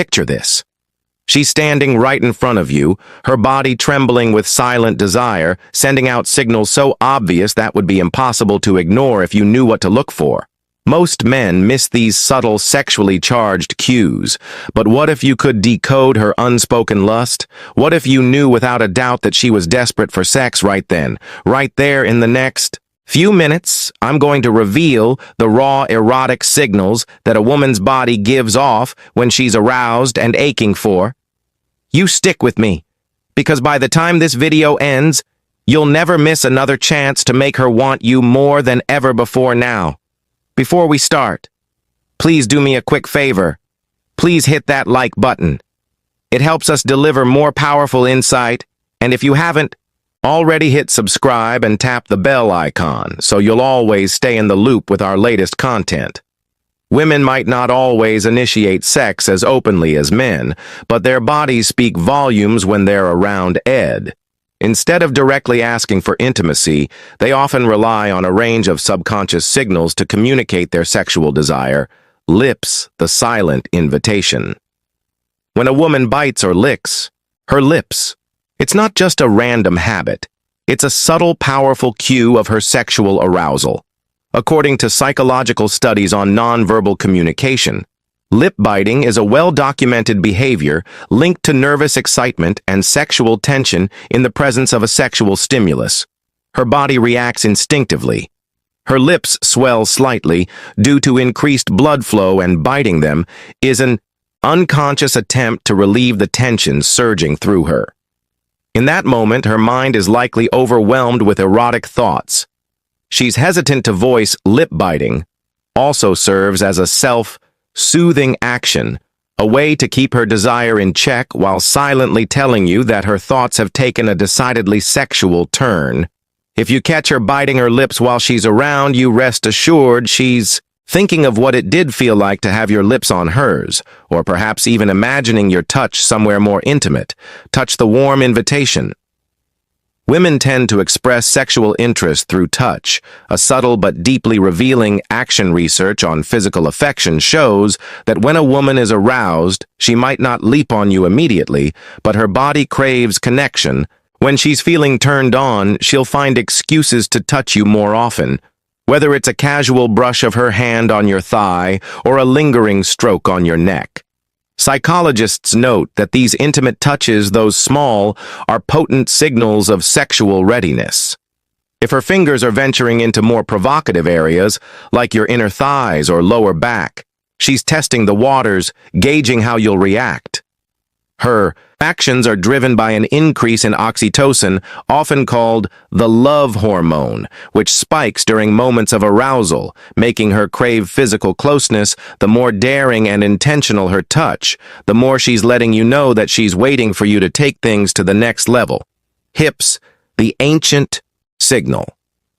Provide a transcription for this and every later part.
Picture this. She's standing right in front of you, her body trembling with silent desire, sending out signals so obvious that would be impossible to ignore if you knew what to look for. Most men miss these subtle, sexually charged cues. But what if you could decode her unspoken lust? What if you knew without a doubt that she was desperate for sex right then, right there in the next few minutes? I'm going to reveal the raw, erotic signals that a woman's body gives off when she's aroused and aching for. You stick with me, because by the time this video ends, you'll never miss another chance to make her want you more than ever before now. Before we start, please do me a quick favor. Please hit that like button. It helps us deliver more powerful insight, and if you haven't already, hit subscribe and tap the bell icon so you'll always stay in the loop with our latest content. Women might not always initiate sex as openly as men, but their bodies speak volumes when they're around Ed. Instead of directly asking for intimacy, they often rely on a range of subconscious signals to communicate their sexual desire. Lips, the silent invitation. When a woman bites or licks her lips, it's not just a random habit. It's a subtle, powerful cue of her sexual arousal. According to psychological studies on nonverbal communication, lip biting is a well-documented behavior linked to nervous excitement and sexual tension in the presence of a sexual stimulus. Her body reacts instinctively. Her lips swell slightly due to increased blood flow, and biting them is an unconscious attempt to relieve the tension surging through her. In that moment, her mind is likely overwhelmed with erotic thoughts. She's hesitant to voice. Lip biting also serves as a self-soothing action, a way to keep her desire in check while silently telling you that her thoughts have taken a decidedly sexual turn. If you catch her biting her lips while she's around you, rest assured she's thinking of what it did feel like to have your lips on hers, or perhaps even imagining your touch somewhere more intimate. Touch, the warm invitation. Women tend to express sexual interest through touch. A subtle but deeply revealing action. Research on physical affection shows that when a woman is aroused, she might not leap on you immediately, but her body craves connection. When she's feeling turned on, she'll find excuses to touch you more often, whether it's a casual brush of her hand on your thigh or a lingering stroke on your neck. Psychologists note that these intimate touches, though small, are potent signals of sexual readiness. If her fingers are venturing into more provocative areas, like your inner thighs or lower back, she's testing the waters, gauging how you'll react. Her actions are driven by an increase in oxytocin, often called the love hormone, which spikes during moments of arousal, making her crave physical closeness. The more daring and intentional her touch, the more she's letting you know that she's waiting for you to take things to the next level. Hips, the ancient signal.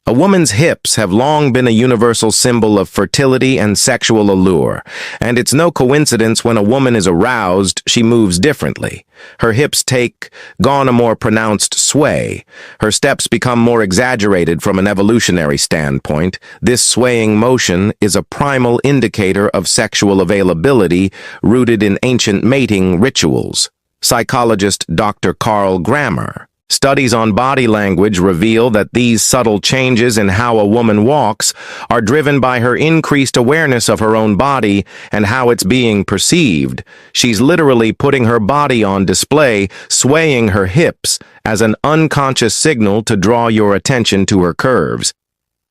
A woman's hips have long been a universal symbol of fertility and sexual allure, and it's no coincidence when a woman is aroused, she moves differently. Her hips take on a more pronounced sway. Her steps become more exaggerated from an evolutionary standpoint. This swaying motion is a primal indicator of sexual availability rooted in ancient mating rituals. Psychologist Dr. Carl Grammer. Studies on body language reveal that these subtle changes in how a woman walks are driven by her increased awareness of her own body and how it's being perceived. She's literally putting her body on display, swaying her hips as an unconscious signal to draw your attention to her curves.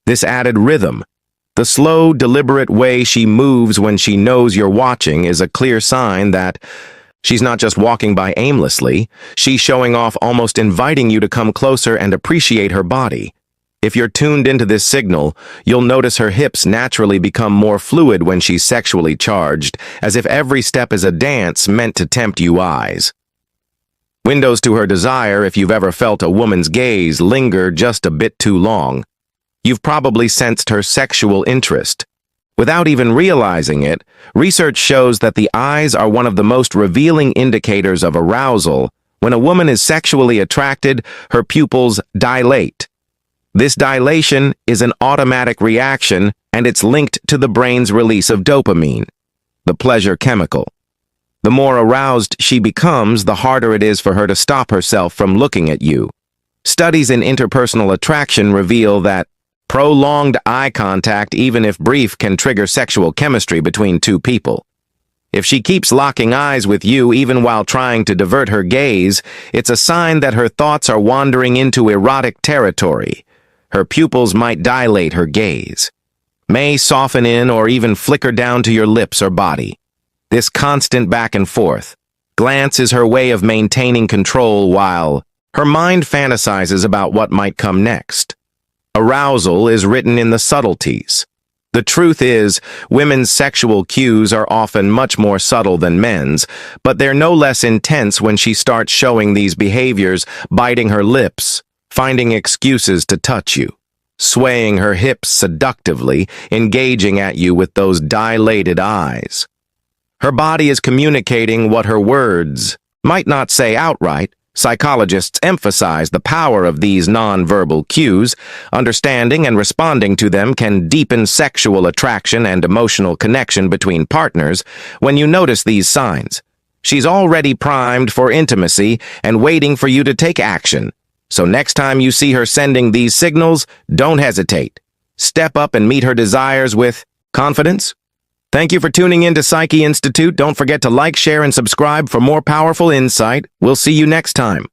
This added rhythm, the slow, deliberate way she moves when she knows you're watching, is a clear sign that she's not just walking by aimlessly. She's showing off, almost inviting you to come closer and appreciate her body. If you're tuned into this signal, you'll notice her hips naturally become more fluid when she's sexually charged, as if every step is a dance meant to tempt you eyes. Windows to her desire. If you've ever felt a woman's gaze linger just a bit too long, you've probably sensed her sexual interest. Without even realizing it, research shows that the eyes are one of the most revealing indicators of arousal. When a woman is sexually attracted, her pupils dilate. This dilation is an automatic reaction, and it's linked to the brain's release of dopamine, the pleasure chemical. The more aroused she becomes, the harder it is for her to stop herself from looking at you. Studies in interpersonal attraction reveal that prolonged eye contact, even if brief, can trigger sexual chemistry between two people. If she keeps locking eyes with you even while trying to divert her gaze, it's a sign that her thoughts are wandering into erotic territory. Her pupils might dilate her gaze, may soften in or even flicker down to your lips or body. This constant back and forth glance is her way of maintaining control while her mind fantasizes about what might come next. Arousal is written in the subtleties. The truth is, women's sexual cues are often much more subtle than men's, but they're no less intense when she starts showing these behaviors, biting her lips, finding excuses to touch you, swaying her hips seductively, engaging at you with those dilated eyes. Her body is communicating what her words might not say outright. Psychologists emphasize the power of these nonverbal cues. Understanding and responding to them can deepen sexual attraction and emotional connection between partners. When you notice these signs, she's already primed for intimacy and waiting for you to take action. So next time you see her sending these signals, don't hesitate. Step up and meet her desires with confidence. Thank you for tuning in to Psyche Institute. Don't forget to like, share, and subscribe for more powerful insight. We'll see you next time.